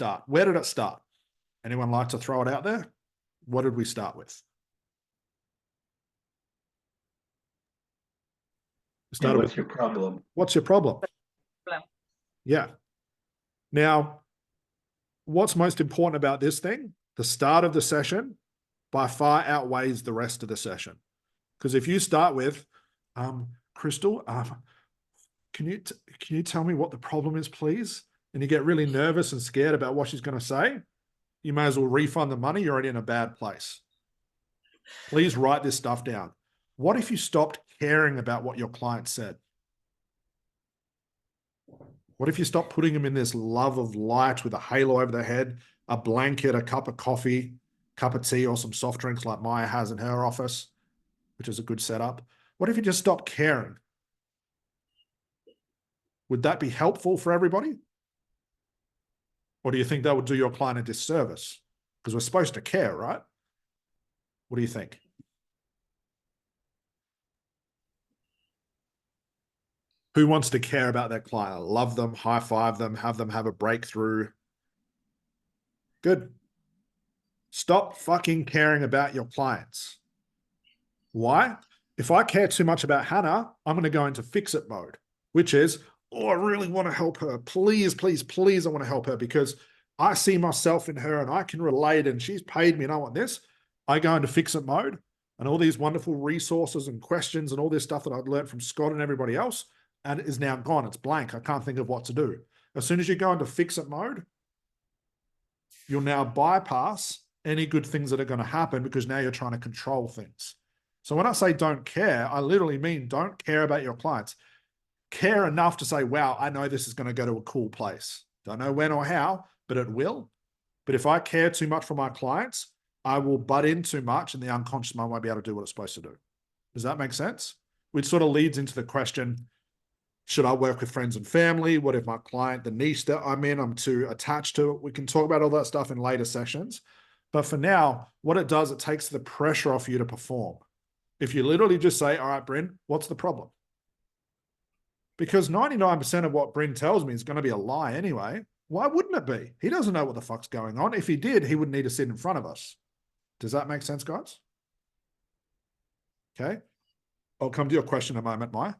start? Where did it start? Anyone like to throw it out there? What did we start with? What's your problem? What's your problem? Yeah. Now, what's most important about this thing? The start of the session by far outweighs the rest of the session. Because if you start with, Crystal, can you tell me what the problem is, please? And you get really nervous and scared about what she's going to say, you may as well refund the money. You're already in a bad place. Please write this stuff down. What if you stopped caring about what your client said? What if you stopped putting them in this love of light with a halo over their head, a blanket, a cup of coffee, cup of tea, or some soft drinks like Maya has in her office, which is a good setup? What if you just stopped caring? Would that be helpful for everybody? Or do you think that would do your client a disservice? Because we're supposed to care, right? What do you think? Who wants to care about their client? Love them, high five them have a breakthrough. Good. Stop fucking caring about your clients. Why? If I care too much about Hannah, I'm going to go into fix-it mode, which is, oh, I really want to help her. Please, please, please, I want to help her because I see myself in her and I can relate and she's paid me and I want this. I go into fix-it mode and all these wonderful resources and questions and all this stuff that I'd learned from Scott and everybody else, and it is now gone. It's blank. I can't think of what to do. As soon as you go into fix-it mode, you'll now bypass any good things that are going to happen because now you're trying to control things. So when I say don't care, I literally mean don't care about your clients. Care enough to say, wow, I know this is going to go to a cool place. Don't know when or how, but it will. But if I care too much for my clients, I will butt in too much and the unconscious mind won't be able to do what it's supposed to do. Does that make sense? Which sort of leads into the question, should I work with friends and family? What if my client, the niche that I'm in, I'm too attached to it? We can talk about all that stuff in later sessions. But for now, what it does, it takes the pressure off you to perform. If you literally just say, all right, Bryn, what's the problem? Because 99% of what Bryn tells me is going to be a lie anyway. Why wouldn't it be? He doesn't know what the fuck's going on. If he did, he wouldn't need to sit in front of us. Does that make sense, guys? Okay. I'll come to your question in a moment, Maya.